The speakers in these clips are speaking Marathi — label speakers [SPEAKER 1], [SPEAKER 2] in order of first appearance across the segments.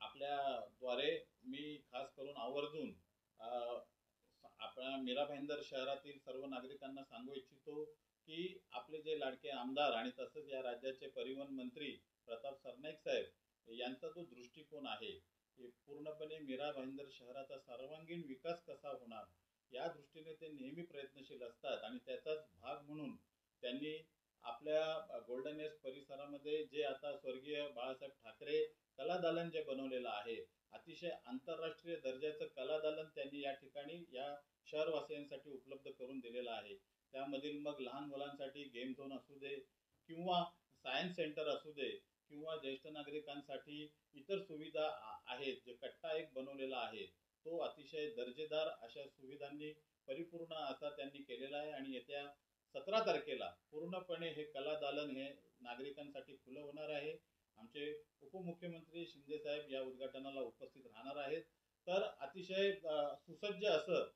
[SPEAKER 1] आपल्याद्वारे मी खास करून आवर्जून आपल्या मीरा भाईंदर शहरातील सर्व नागरिकांना सांगू इच्छितो की आपले जे लाडके आमदार आणि तसंच या राज्याचे परिवहन मंत्री प्रताप सरनाईक साहेब यांचा जो दृष्टिकोन आहे हे पूर्णपणे मीरा भाईंदर शहराचा सर्वांगीण विकास कसा होणार या दृष्टीने ते नेहमी प्रयत्नशील असतात आणि त्याचाच भाग म्हणून त्यांनी आपल्या गोल्डन एज परिसरामध्ये जे आता स्वर्गीय बाळासाहेब ठाकरे कला दालन जे बनवलेलं आहे, अतिशय आंतरराष्ट्रीय दर्जाचं कला दालन त्यांनी या ठिकाणी या शहरवासियांसाठी उपलब्ध करून दिलेलं आहे। त्यामधील मग लहान मुलांसाठी गेम झोन असू दे किंवा सायन्स सेंटर असू दे किंवा ज्येष्ठ नागरिकांसाठी इतर सुविधा आहेत, जे कट्टा एक बनवलेला आहे तो अतिशय दर्जेदार अशा सुविधांनी परिपूर्ण असा त्यांनी केलेला आहे आणि येत्या 17 तारखेला पूर्णपणे हे कला दालन हे नागरिकांसाठी खुलं होणार आहे। आमचे उपमुख्यमंत्री शिंदे साहेब या उद्घाटनाला उपस्थित राहणार आहेत। तर अतिशय सुसज्ज असं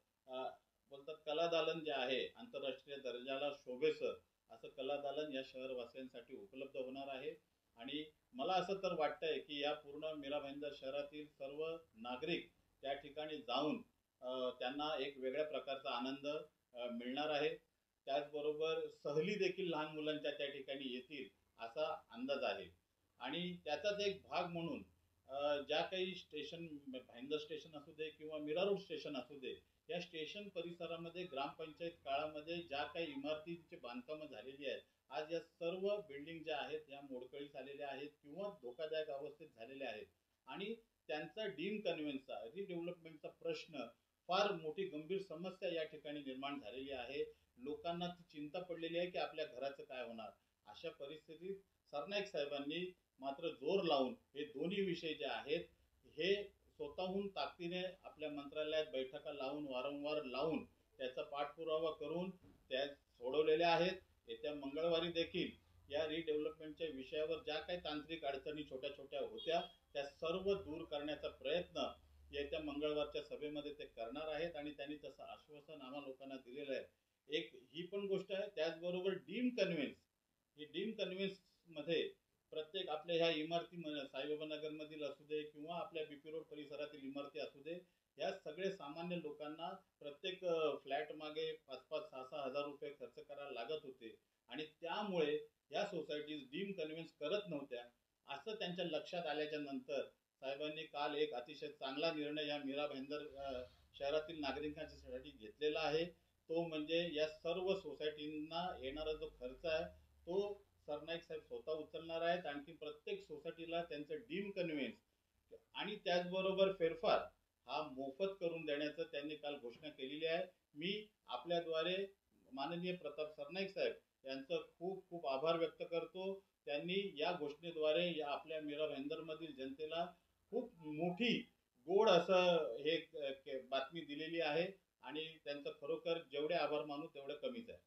[SPEAKER 1] बोलतात कला दालन जे आहे आंतरराष्ट्रीय दर्जाला शोभेसं असं कला दालन या शहरवासियांसाठी उपलब्ध होणार आहे। आणि मला असं तर वाटतंय की या पूर्ण मीरा भाईंदर शहरातील सर्व नागरिक त्या ठिकाणी जाऊन त्यांना एक वेगळ्या प्रकारचा आनंद मिळणार आहे। त्याचबरोबर सहली देखील लहान मुलांच्या त्या ठिकाणी येतील असा अंदाज आहे। आणि त्याचाच एक भाग म्हणून ज्या काही स्टेशन भाईंदर स्टेशन असू दे किंवा मीरा रोड स्टेशन असू दे या स्टेशन परिसरामध्ये ग्रामपंचायत काळामध्ये ज्या काही इमारतींची बांधकामं झालेली आहेत आज या सर्व बिल्डिंग ज्या आहेत या मोडकळीस आलेल्या आहेत किंवा धोकादायक अवस्थेत झालेल्या आहेत आणि त्यांचा डीम कन्व्हेन्सचा रिडेव्हलपमेंटचा प्रश्न फार मोठी गंभीर समस्या या ठिकाणी निर्माण झालेली आहे। लोकांना ती चिंता पडलेली आहे की आपल्या घराचं काय होणार। अशा परिस्थितीत सरनाईक साहेबांनी मात्र जोर लावून हे दोन्ही विषय जे आहेत हे स्वतःहून ताकदीने आपल्या मंत्रालयात बैठका लावून वारंवार लावून त्याचा पाठपुरावा करून त्या सोडवलेल्या आहेत। येत्या मंगळवारी देखील या रिडेव्हलपमेंटच्या विषयावर ज्या काही तांत्रिक अडचणी छोट्या छोट्या होत्या त्या सर्व दूर करण्याचा प्रयत्न येत्या मंगळवारच्या सभेमध्ये ते करणार आहेत आणि त्यांनी तसं आश्वासन आम्हा लोकांना दिलेलं आहे। एक ही पण गोष्ट आहे। त्याचबरोबर डीम कन्व्हेन्स ही डीम कन्व्हेन्स मध्ये प्रत्येक आपल्या ह्या इमारती साईबाबा नगर मधील असू दे किंवा आपल्या बीपी रोड परिसरातील इमारती असू दे या सगळे सामान्य लोकांना प्रत्येक फ्लॅट मागे 5-5-6-6 हजार रुपये खर्च करायला लागत होते आणि त्यामुळे या सोसायटीज डीम कन्व्हेन्स करत नव्हत्या। असं त्यांच्या लक्षात आल्याच्या नंतर साहेबांनी काल एक अतिशय चांगला निर्णय या मीरा भाईंदर शहरातील नागरिकांसाठी घेतलेला आहे। तो म्हणजे या सर्व सोसायटींना येणारा जो खर्च आहे तो सरनाईक साहेब स्वतः उचलणार आहेत। आणखी प्रत्येक सोसायटीला त्यांचं डीम कन्व्हेन्स आणि त्याचबरोबर फेरफार हा मोफत करून देण्याचं त्यांनी काल घोषणा केलेली आहे। मी आपल्याद्वारे माननीय प्रताप सरनाईक साहेब यांचं खूप खूप आभार व्यक्त करतो। त्यांनी या घोषणेद्वारे या आपल्या मीरा भाईंदर मधील जनतेला खूप मोठी गोड असं हे बातमी दिलेली आहे आणि त्यांचं खरोखर जेवढे आभार मानू तेवढं कमीच आहे।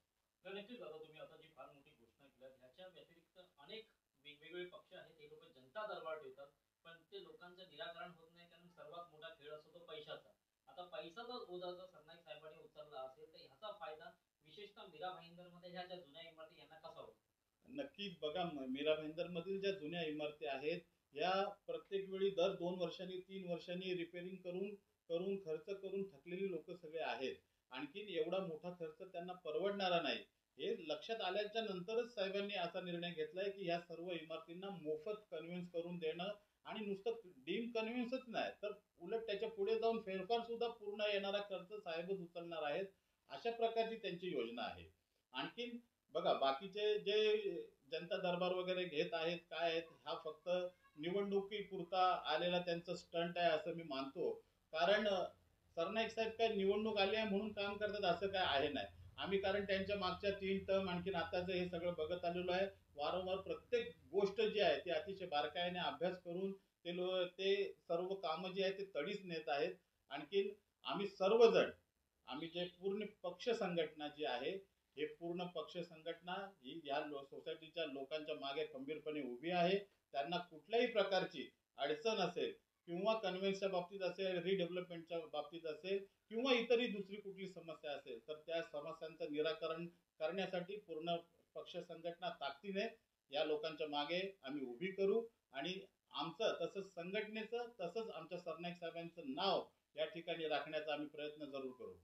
[SPEAKER 2] तर नक्कीच दादा तुम्ही आता जी फार मोठी घोषणा केली ह्याच्या व्यतिरिक्त अनेक वेगवेगळे पक्ष आहेत हे लोक जनता दरबार ठेवतात पण ते लोकांचं निराकरण होत नाही कारण सर्वात मोठा खेळ असतो तो पैशाचा। आता पैसा जर ओझा जर सरनाईक साहेबांनी उचलला असेल तर ह्याचा फायदा विशेषतः मीरा भाईंदर मध्ये ह्या ज्या जुन्या इमारती यांना कसा होतो?
[SPEAKER 1] नक्कीच बघा मीरा भाईंदर मधील ज्या जुन्या इमारती आहेत या प्रत्येक वेळी दर 2 वर्षांनी 3 वर्षांनी रिपेअरिंग करून करून खर्च करून थकलेली लोक सगळे आहेत। आणखीन एवढा मोठा खर्च त्यांना परवडणारा नाही हे लक्षात आल्याच्या नंतरच साहेबांनी असा निर्णय घेतलाय की ह्या सर्व इमारतींना मोफत कन्व्हेन्स करून देणं आणि नुसतं डीम कन्व्हेन्सच नाही तर उलट त्याच्या पुढे जाऊन फेरफार सुद्धा पूर्ण येणारा खर्च साहेबच उचलणार आहेत। अशा प्रकारची त्यांची योजना आहे। आणखीन बघा बाकीचे जे जनता दरबार वगैरे घेत आहेत काय आहेत हा फक्त निवडणुकीपुरता आलेला त्यांचं स्टंट आहे असं मी मानतो। कारण सरनाईक साहेब काय निवडणूक आली आहे म्हणून काम करतात असं काय आहे नाही। आम्ही कारण त्यांच्या मागच्या 3 टर्म आणखीन आताचं हे सगळं बघत आलेलो आहे। वारंवार प्रत्येक गोष्ट जी आहे ती अतिशय बारकाईने अभ्यास करून ते सर्व कामं जी आहेत ते तडीस नेत आहेत। आणखीन आम्ही सर्वजण आम्ही जे पूर्ण पक्ष संघटना जी आहे हे पूर्ण पक्ष संघटना ही या सोसायटीच्या लोकांच्या मागे खंबीरपणे उभी आहे। त्यांना कुठल्याही प्रकारची अडचण असेल किंवा कन्व्हेन्सच्या बाबतीत असेल रिडेव्हलपमेंटच्या बाबतीत असेल किंवा इतरही दुसरी कुठली समस्या असेल तर त्या समस्यांचं निराकरण करण्यासाठी पूर्ण पक्ष संघटना ताकदीने या लोकांच्या मागे आम्ही उभी करू आणि आमचं पक्षाचं तसंच संघटनेचं तसंच आमच्या सरनाईक साहेबांचं नाव या ठिकाणी राखण्याचा आम्ही प्रयत्न जरूर करू.